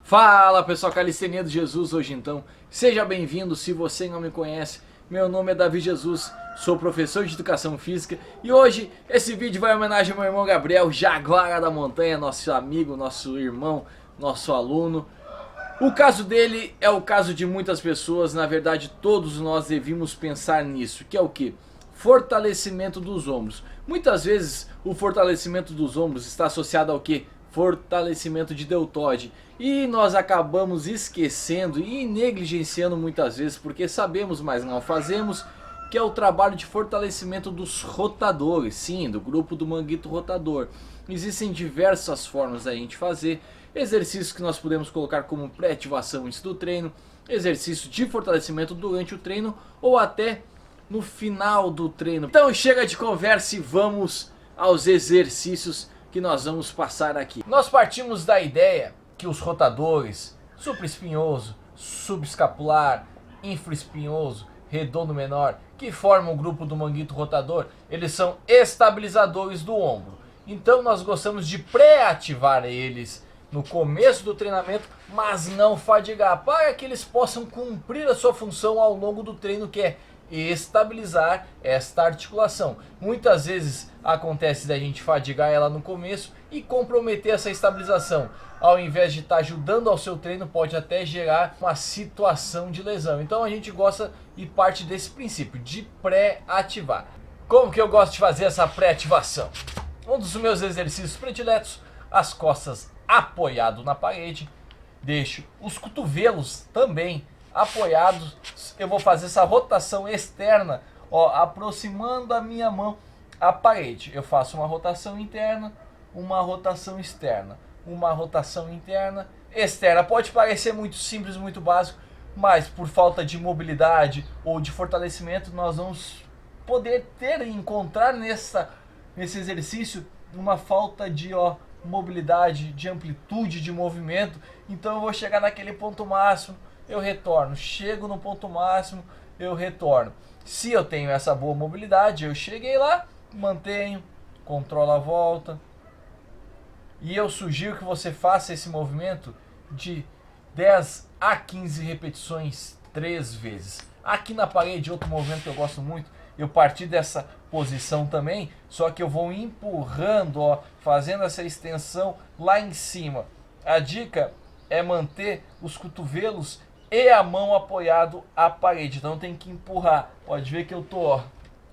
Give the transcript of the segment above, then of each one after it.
Fala pessoal, Calistenia do Jesus hoje então. Seja bem-vindo se você não me conhece. Meu nome é Davi Jesus, sou professor de Educação Física. E hoje esse vídeo vai em homenagem ao meu irmão Gabriel, Jaguara da Montanha, nosso amigo, nosso irmão, nosso aluno. O caso dele é o caso de muitas pessoas, na verdade todos nós devíamos pensar nisso, que é o que? Fortalecimento dos ombros. Muitas vezes o fortalecimento dos ombros está associado ao que? Fortalecimento de deltoide. E nós acabamos esquecendo e negligenciando muitas vezes, porque sabemos, mas não fazemos, que é o trabalho de fortalecimento dos rotadores, sim, do grupo do manguito rotador. Existem diversas formas da gente fazer, exercícios que nós podemos colocar como pré-ativação antes do treino, exercício de fortalecimento durante o treino ou até no final do treino. Então chega de conversa e vamos aos exercícios que nós vamos passar aqui. Nós partimos da ideia que os rotadores supraespinhoso, subescapular, infraespinhoso, redondo menor, que formam o grupo do manguito rotador, eles são estabilizadores do ombro. Então nós gostamos de pré-ativar eles no começo do treinamento, mas não fadigar, para que eles possam cumprir a sua função ao longo do treino, que é estabilizar esta articulação. Muitas vezes acontece da gente fadigar ela no começo e comprometer essa estabilização. Ao invés de estar ajudando ao seu treino, pode até gerar uma situação de lesão. Então a gente gosta e parte desse princípio de pré-ativar. Como que eu gosto de fazer essa pré-ativação? Um dos meus exercícios prediletos, as costas apoiado na parede, deixo os cotovelos também apoiados. Eu vou fazer essa rotação externa, ó, aproximando a minha mão à parede. Eu faço uma rotação interna, uma rotação externa, uma rotação interna, externa. Pode parecer muito simples, muito básico, mas por falta de mobilidade ou de fortalecimento, nós vamos poder encontrar nesse exercício uma falta de mobilidade, de amplitude de movimento. Então eu vou chegar naquele ponto máximo, eu retorno, chego no ponto máximo, eu retorno. Se eu tenho essa boa mobilidade, eu cheguei lá, mantenho, controlo a volta. E eu sugiro que você faça esse movimento de 10 a 15 repetições 3 vezes. Aqui na parede, outro movimento que eu gosto muito, eu parti dessa posição também, só que eu vou empurrando, fazendo essa extensão lá em cima. A dica é manter os cotovelos e a mão apoiado à parede, então tem que empurrar. Pode ver que eu tô,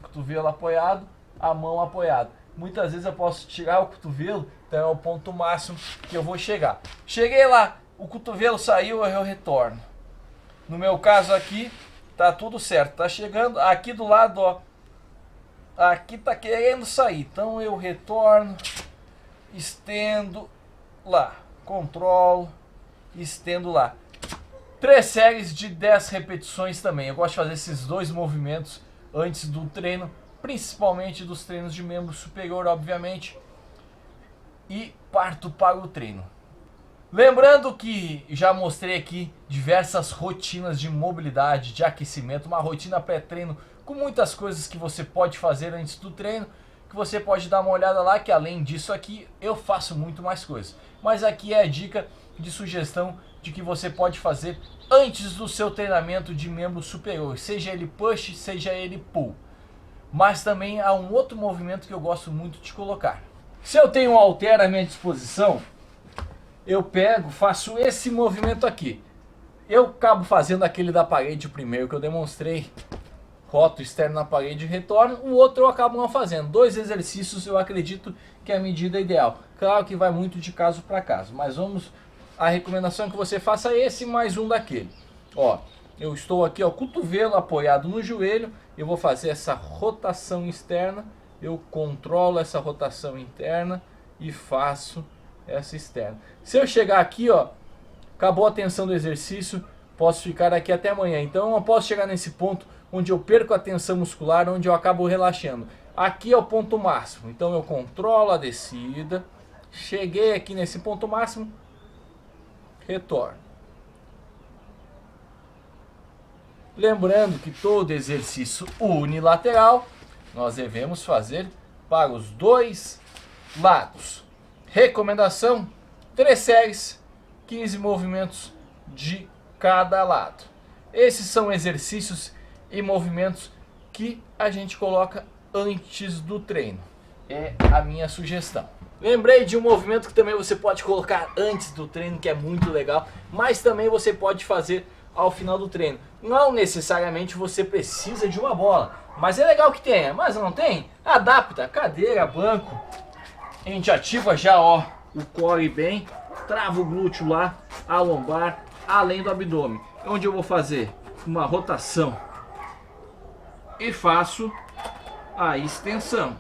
cotovelo apoiado, a mão apoiada. Muitas vezes eu posso tirar o cotovelo, então é o ponto máximo que eu vou chegar. Cheguei lá, o cotovelo saiu, eu retorno. No meu caso aqui, tá tudo certo, tá chegando aqui do lado, aqui tá querendo sair, então eu retorno, estendo lá, controlo, estendo lá. 3 séries de 10 repetições também. Eu gosto de fazer esses dois movimentos antes do treino, principalmente dos treinos de membro superior, obviamente, e parto para o treino. Lembrando que já mostrei aqui diversas rotinas de mobilidade, de aquecimento, uma rotina pré-treino com muitas coisas que você pode fazer antes do treino, que você pode dar uma olhada lá, que além disso aqui eu faço muito mais coisas. Mas aqui é a dica de sugestão de que você pode fazer antes do seu treinamento de membro superior, seja ele push, seja ele pull. Mas também há um outro movimento que eu gosto muito de colocar. Se eu tenho um halter à minha disposição, eu pego, faço esse movimento aqui. Eu acabo fazendo aquele da parede primeiro que eu demonstrei, roto externo na parede e retorno. O outro eu acabo não fazendo. 2 exercícios eu acredito que é a medida ideal. Claro que vai muito de caso para caso, mas vamos... A recomendação é que você faça esse mais um daquele. Eu estou aqui, cotovelo apoiado no joelho. Eu vou fazer essa rotação externa. Eu controlo essa rotação interna e faço essa externa. Se eu chegar aqui, acabou a tensão do exercício, posso ficar aqui até amanhã. Então eu posso chegar nesse ponto onde eu perco a tensão muscular, onde eu acabo relaxando. Aqui é o ponto máximo. Então eu controlo a descida. Cheguei aqui nesse ponto máximo, retorno. Lembrando que todo exercício unilateral nós devemos fazer para os 2 lados. Recomendação: 3 séries 15 movimentos de cada lado. Esses são exercícios e movimentos que a gente coloca antes do treino. É a minha sugestão. Lembrei de um movimento que também você pode colocar antes do treino, que é muito legal, mas também você pode fazer ao final do treino. Não necessariamente você precisa de uma bola, mas é legal que tenha. Mas não tem? Adapta, cadeira, banco. A gente ativa já, ó, o core bem, trava o glúteo lá, a lombar, além do abdômen. Onde eu vou fazer uma rotação e faço a extensão.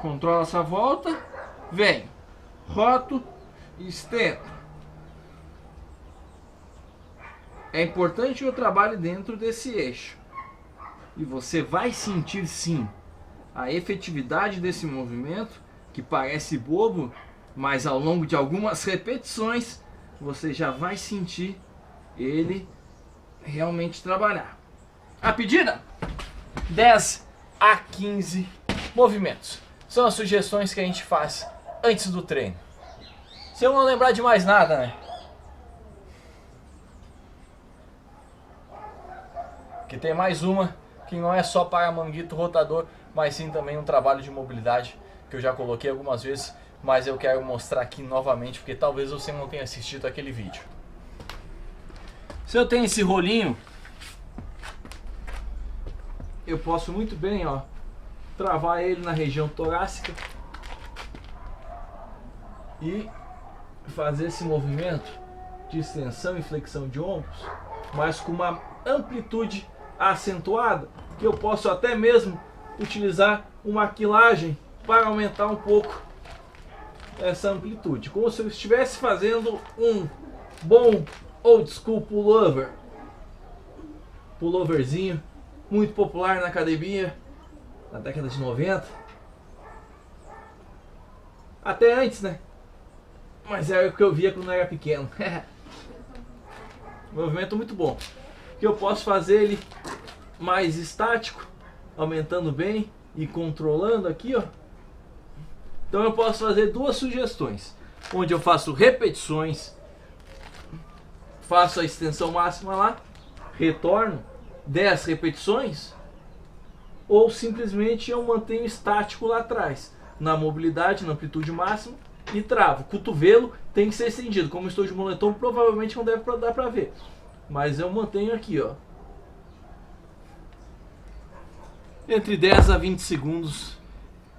Controlo essa volta, venho, roto, estendo. É importante que eu trabalhe dentro desse eixo. E você vai sentir sim a efetividade desse movimento, que parece bobo, mas ao longo de algumas repetições você já vai sentir ele realmente trabalhar. A pedida? 10 a 15 movimentos. São as sugestões que a gente faz antes do treino. Se eu não lembrar de mais nada, né? Que tem mais uma que não é só para manguito rotador, mas sim também um trabalho de mobilidade que eu já coloquei algumas vezes, mas eu quero mostrar aqui novamente porque talvez você não tenha assistido aquele vídeo. Se eu tenho esse rolinho, eu posso muito bem, ó, travar ele na região torácica e fazer esse movimento de extensão e flexão de ombros, mas com uma amplitude acentuada, que eu posso até mesmo utilizar uma quilagem para aumentar um pouco essa amplitude, como se eu estivesse fazendo um bom old school pullover, pulloverzinho muito popular na academia na década de 90, até antes, né? Mas era o que eu via quando eu era pequeno. Movimento muito bom, que eu posso fazer ele mais estático, aumentando bem e controlando aqui, ó. Então eu posso fazer duas sugestões, onde eu faço repetições, faço a extensão máxima lá, retorno 10 repetições, ou simplesmente eu mantenho estático lá atrás, na mobilidade, na amplitude máxima, e travo. O cotovelo tem que ser estendido. Como eu estou de moletom, provavelmente não deve dar pra ver, mas eu mantenho aqui, ó, entre 10 a 20 segundos.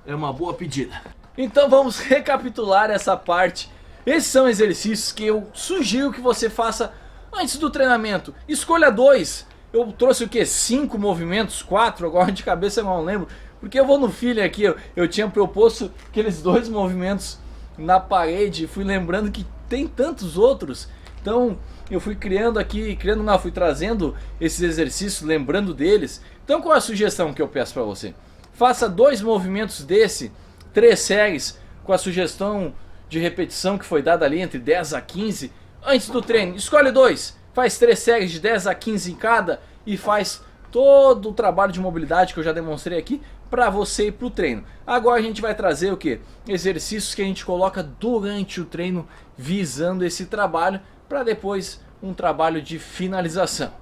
É uma boa pedida. Então vamos recapitular essa parte. Esses são exercícios que eu sugiro que você faça antes do treinamento. Escolha 2. Eu trouxe o que? 5 movimentos? 4? Agora de cabeça eu não lembro, porque eu vou no feeling aqui. Eu tinha proposto aqueles 2 movimentos na parede, fui lembrando que tem tantos outros. Então eu fui criando aqui, fui trazendo esses exercícios, lembrando deles. Então qual é a sugestão que eu peço para você? Faça 2 movimentos desse, 3 séries, com a sugestão de repetição que foi dada ali entre 10 a 15 antes do treino. Escolhe 2, faz 3 séries de 10 a 15 em cada e faz todo o trabalho de mobilidade que eu já demonstrei aqui para você ir para o treino. Agora a gente vai trazer o que? Exercícios que a gente coloca durante o treino, visando esse trabalho para depois um trabalho de finalização.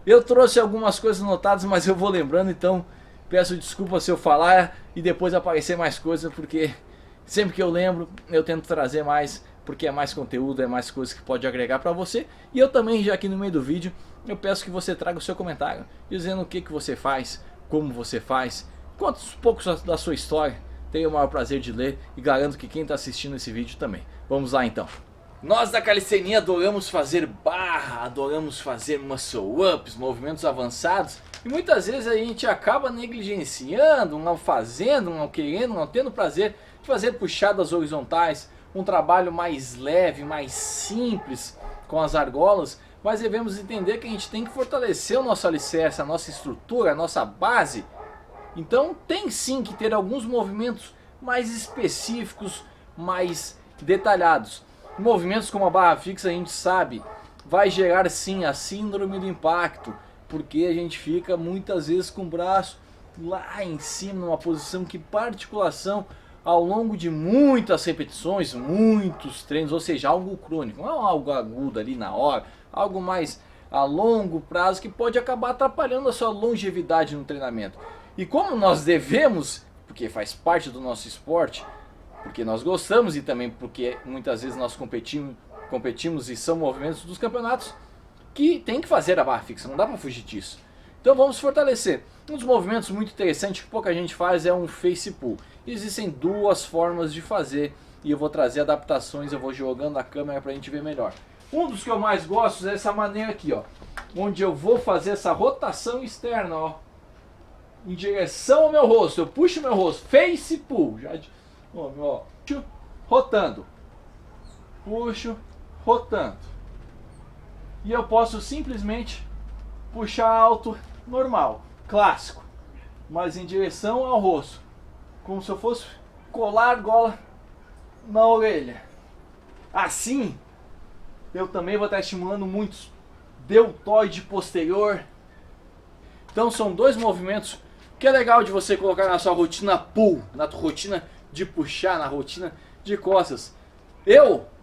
Eu trouxe algumas coisas anotadas, mas eu vou lembrando, então peço desculpa se eu falar e depois aparecer mais coisas, porque sempre que eu lembro eu tento trazer mais, porque é mais conteúdo, é mais coisas que pode agregar para você. E eu também, já aqui no meio do vídeo, eu peço que você traga o seu comentário, dizendo o que você faz, como você faz, conta um pouco da sua história. Tenho o maior prazer de ler e garanto que quem está assistindo esse vídeo também. Vamos lá então. Nós da calistenia adoramos fazer barra, adoramos fazer muscle ups, movimentos avançados, e muitas vezes a gente acaba negligenciando, não fazendo, não querendo, não tendo prazer de fazer puxadas horizontais, um trabalho mais leve, mais simples com as argolas, mas devemos entender que a gente tem que fortalecer o nosso alicerce, a nossa estrutura, a nossa base. Então tem sim que ter alguns movimentos mais específicos, mais detalhados. Movimentos como a barra fixa, a gente sabe, vai gerar sim a síndrome do impacto, porque a gente fica muitas vezes com o braço lá em cima, numa posição que para a articulação ao longo de muitas repetições, muitos treinos, ou seja, algo crônico, não é algo agudo ali na hora, algo mais a longo prazo que pode acabar atrapalhando a sua longevidade no treinamento. E como nós devemos, porque faz parte do nosso esporte, porque nós gostamos e também porque muitas vezes nós competimos e são movimentos dos campeonatos que tem que fazer a barra fixa, não dá para fugir disso. Então vamos fortalecer. Um dos movimentos muito interessantes que pouca gente faz é um face pull. Existem duas formas de fazer e eu vou trazer adaptações, eu vou jogando a câmera para a gente ver melhor. Um dos que eu mais gosto é essa maneira aqui, ó, onde eu vou fazer essa rotação externa, ó, em direção ao meu rosto. Eu puxo meu rosto, face pull, ó, puxo, rotando, puxo, rotando. E eu posso simplesmente puxar alto, normal, clássico, mas em direção ao rosto, como se eu fosse colar a argola na orelha. Assim, eu também vou estar estimulando muitos deltoide posterior. Então são dois movimentos que é legal de você colocar na sua rotina pull, na tua rotina de puxar, na rotina de costas.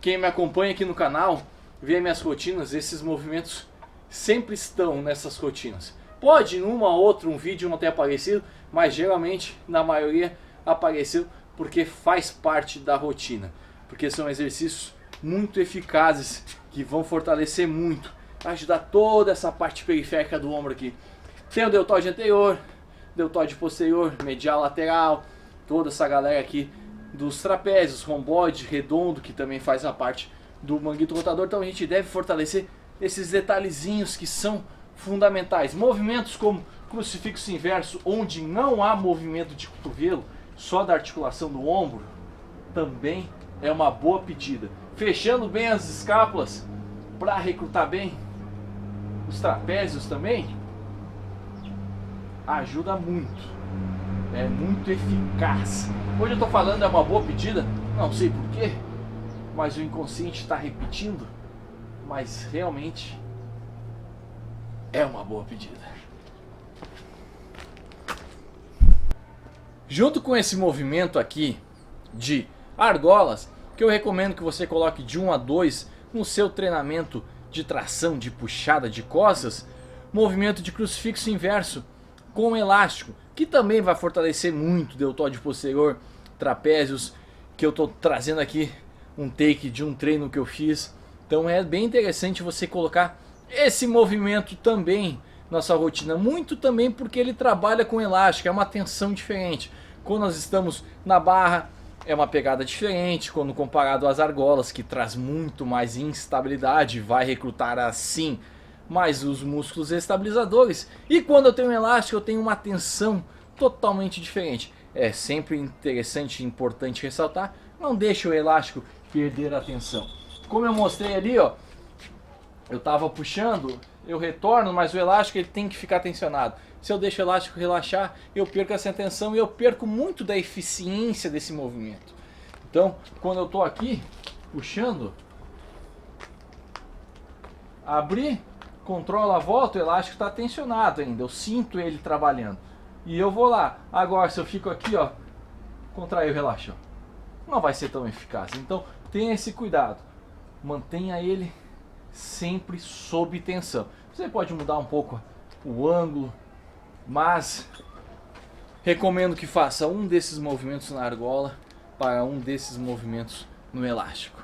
Quem me acompanha aqui no canal, vê minhas rotinas, esses movimentos sempre estão nessas rotinas. Pode numa ou outra um vídeo não ter aparecido, mas geralmente na maioria apareceu porque faz parte da rotina, porque são exercícios muito eficazes que vão fortalecer muito, ajudar toda essa parte periférica do ombro aqui. Tem o deltoide anterior, deltoide posterior, medial lateral, toda essa galera aqui dos trapézios, romboide, redondo, que também faz a parte do manguito rotador. Então a gente deve fortalecer esses detalhezinhos que são fundamentais. Movimentos como crucifixo inverso, onde não há movimento de cotovelo, só da articulação do ombro, também é uma boa pedida. Fechando bem as escápulas para recrutar bem os trapézios também, ajuda muito. É muito eficaz. Hoje eu estou falando é uma boa pedida, não sei porquê, mas o inconsciente está repetindo, mas realmente é uma boa pedida. Junto com esse movimento aqui de argolas, que eu recomendo que você coloque de 1 a 2 no seu treinamento de tração, de puxada de costas, movimento de crucifixo inverso com elástico, que também vai fortalecer muito o deltoide posterior, trapézios, que eu estou trazendo aqui um take de um treino que eu fiz. Então é bem interessante você colocar esse movimento também na sua rotina, muito também porque ele trabalha com elástico, é uma tensão diferente. Quando nós estamos na barra é uma pegada diferente, quando comparado às argolas, que traz muito mais instabilidade, vai recrutar assim mais os músculos estabilizadores. E quando eu tenho um elástico eu tenho uma tensão totalmente diferente. É sempre interessante e importante ressaltar, não deixe o elástico perder a tensão. Como eu mostrei ali, ó, eu estava puxando, eu retorno, mas o elástico ele tem que ficar tensionado. Se eu deixo o elástico relaxar, eu perco essa tensão e eu perco muito da eficiência desse movimento. Então, quando eu estou aqui puxando, abri, controlo a volta, o elástico está tensionado ainda, eu sinto ele trabalhando. E eu vou lá. Agora, se eu fico aqui, ó, contraio e relaxo, não vai ser tão eficaz. Então, tenha esse cuidado. Mantenha ele sempre sob tensão. Você pode mudar um pouco o ângulo, mas recomendo que faça um desses movimentos na argola para um desses movimentos no elástico.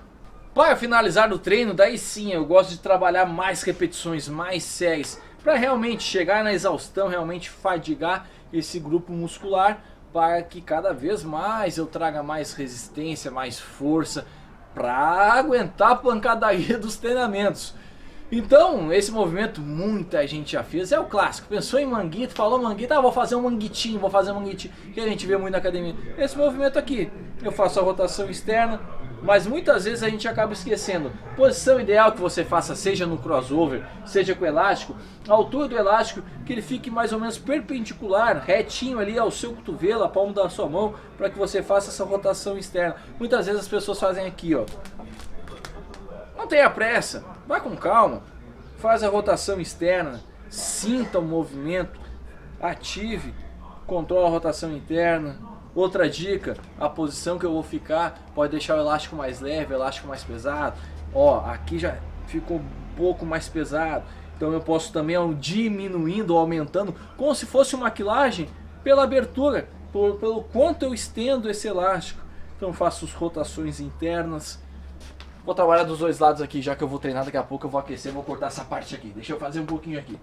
Para finalizar o treino, daí sim eu gosto de trabalhar mais repetições, mais séries, para realmente chegar na exaustão, realmente fadigar esse grupo muscular, para que cada vez mais eu traga mais resistência, mais força, para aguentar a pancadaria dos treinamentos. Então, esse movimento muita gente já fez, é o clássico. Pensou em manguito, falou manguito, vou fazer um manguitinho, que a gente vê muito na academia. Esse movimento aqui, eu faço a rotação externa, mas muitas vezes a gente acaba esquecendo. Posição ideal que você faça, seja no crossover, seja com elástico, a altura do elástico, que ele fique mais ou menos perpendicular, retinho ali ao seu cotovelo, a palma da sua mão, para que você faça essa rotação externa. Muitas vezes as pessoas fazem aqui, ó. Não tenha pressa, vá com calma, faz a rotação externa, sinta o movimento, ative, controla a rotação interna, Outra dica, a posição que eu vou ficar pode deixar o elástico mais leve, o elástico mais pesado. Ó, aqui já ficou um pouco mais pesado. Então eu posso também diminuindo ou aumentando, como se fosse uma quilagem, pela abertura, pelo quanto eu estendo esse elástico. Então faço as rotações internas. Vou trabalhar dos dois lados aqui, já que eu vou treinar daqui a pouco, eu vou aquecer, vou cortar essa parte aqui. Deixa eu fazer um pouquinho aqui.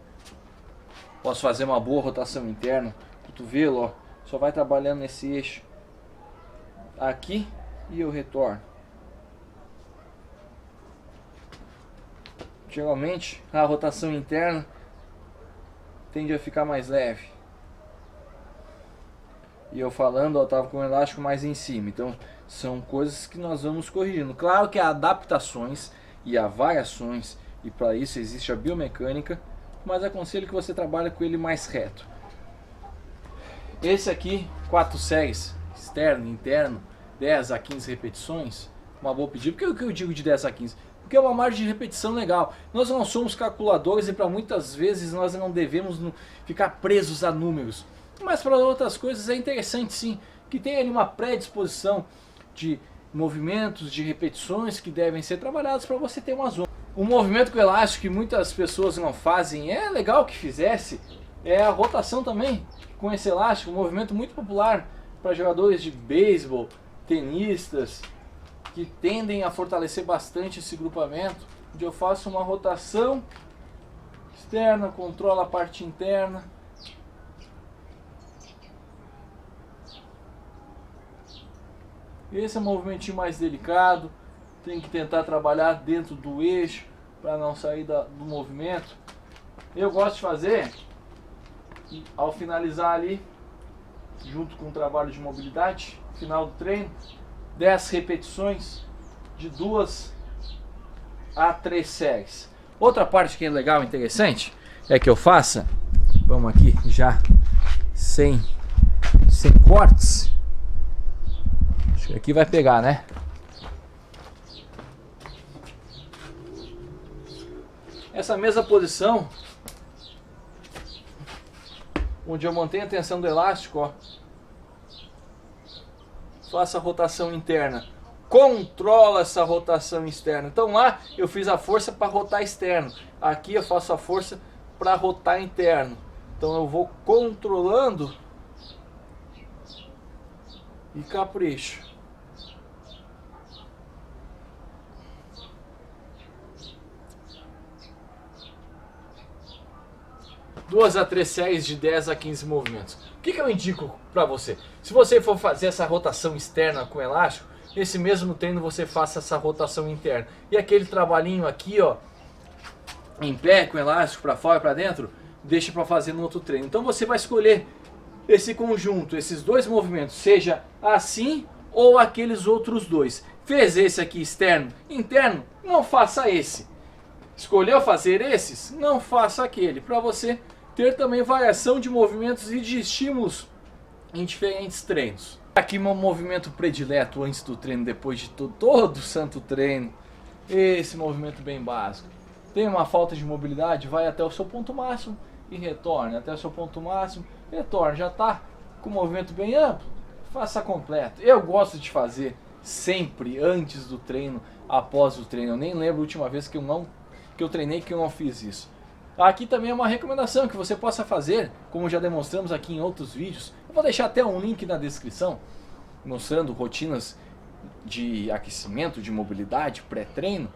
Posso fazer uma boa rotação interna. Cotovelo, ó, só vai trabalhando nesse eixo aqui e eu retorno. Geralmente a rotação interna tende a ficar mais leve. E eu falando, ó, tava com o elástico mais em cima. Então são coisas que nós vamos corrigindo. Claro que há adaptações e há variações, e para isso existe a biomecânica, mas aconselho que você trabalhe com ele mais reto. Esse aqui, 4 séries, externo, interno, 10 a 15 repetições, uma boa pedida. Por que eu digo de 10 a 15? Porque é uma margem de repetição legal. Nós não somos calculadores e para muitas vezes nós não devemos ficar presos a números. Mas para outras coisas é interessante sim, que tem ali uma predisposição de movimentos, de repetições que devem ser trabalhados para você ter uma zona. Um movimento com elástico que muitas pessoas não fazem, é legal que fizesse, é a rotação também com esse elástico, um movimento muito popular para jogadores de beisebol, tenistas, que tendem a fortalecer bastante esse grupamento, onde eu faço uma rotação externa, controlo a parte interna. Esse é um movimentinho mais delicado, tem que tentar trabalhar dentro do eixo para não sair do movimento. Eu gosto de fazer, ao finalizar ali, junto com o trabalho de mobilidade, final do treino, 10 repetições de 2 a 3 séries. Outra parte que é legal e interessante é que eu faça, vamos aqui já sem cortes. Acho que aqui vai pegar, né? Essa mesma posição, onde eu mantenho a tensão do elástico, ó. Faço a rotação interna, controla essa rotação externa. Então lá eu fiz a força para rotar externo, aqui eu faço a força para rotar interno. Então eu vou controlando e capricho. Duas a 3 séries de 10 a 15 movimentos. O que eu indico para você? Se você for fazer essa rotação externa com elástico, esse mesmo treino você faça essa rotação interna. E aquele trabalhinho aqui, ó, em pé com elástico para fora e para dentro, deixa para fazer no outro treino. Então você vai escolher esse conjunto, esses dois movimentos, seja assim ou aqueles outros dois. Fez esse aqui externo, interno, não faça esse. Escolheu fazer esses, não faça aquele, para você ter também variação de movimentos e de estímulos em diferentes treinos. Aqui meu movimento predileto antes do treino, depois de todo o santo treino, esse movimento bem básico. Tem uma falta de mobilidade, vai até o seu ponto máximo e retorne, até o seu ponto máximo, retorne. Já está com o movimento bem amplo, faça completo. Eu gosto de fazer sempre antes do treino, após o treino. Eu nem lembro a última vez que eu treinei que eu não fiz isso. Aqui também é uma recomendação que você possa fazer, como já demonstramos aqui em outros vídeos. Eu vou deixar até um link na descrição, mostrando rotinas de aquecimento, de mobilidade, pré-treino.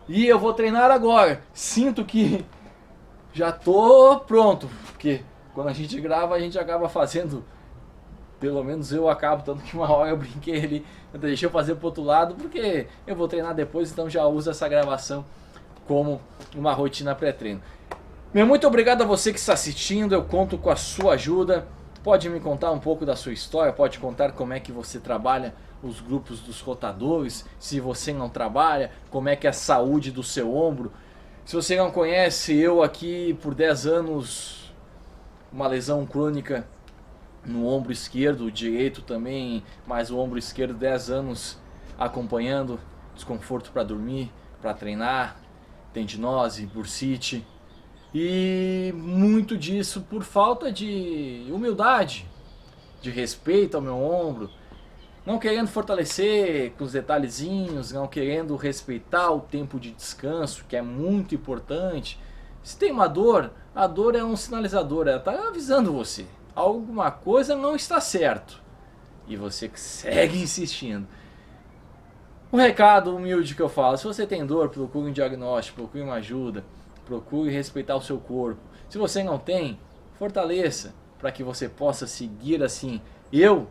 E eu vou treinar agora. Sinto que já tô pronto, porque quando a gente grava a gente acaba fazendo, pelo menos eu acabo, tanto que uma hora eu brinquei ali, eu deixei eu fazer pro outro lado, porque eu vou treinar depois, então já uso essa gravação como uma rotina pré-treino. Muito obrigado a você que está assistindo, eu conto com a sua ajuda. Pode me contar um pouco da sua história, pode contar como é que você trabalha os grupos dos rotadores, se você não trabalha, como é que é a saúde do seu ombro. Se você não conhece, eu aqui por 10 anos, uma lesão crônica no ombro esquerdo, o direito também, mas o ombro esquerdo 10 anos acompanhando, desconforto para dormir, para treinar, tendinose, bursite. E muito disso por falta de humildade de respeito ao meu ombro, não querendo fortalecer com os detalhezinhos, não querendo respeitar o tempo de descanso, que é muito importante. Se tem uma dor, a dor é um sinalizador, ela está avisando você. Alguma coisa não está certo. E você segue insistindo. Um recado humilde que eu falo: se você tem dor, procure um diagnóstico, procure uma ajuda, procure respeitar o seu corpo. Se você não tem, fortaleça, para que você possa seguir assim. Eu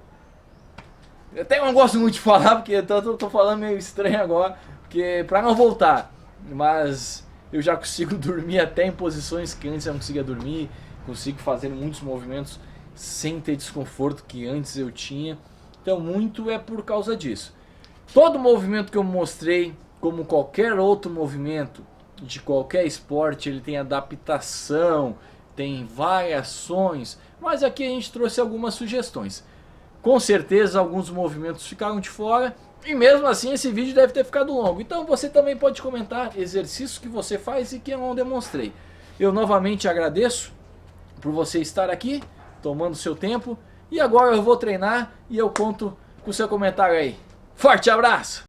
até não gosto muito de falar, porque eu tô falando meio estranho agora, porque para não voltar, mas eu já consigo dormir até em posições que antes eu não conseguia dormir, consigo fazer muitos movimentos sem ter desconforto que antes eu tinha. Então muito é por causa disso. Todo movimento que eu mostrei, como qualquer outro movimento de qualquer esporte, ele tem adaptação, tem variações, mas aqui a gente trouxe algumas sugestões. Com certeza alguns movimentos ficaram de fora e mesmo assim esse vídeo deve ter ficado longo. Então você também pode comentar exercícios que você faz e que eu não demonstrei. Eu novamente agradeço por você estar aqui, tomando seu tempo. E agora eu vou treinar e eu conto com o seu comentário aí. Forte abraço!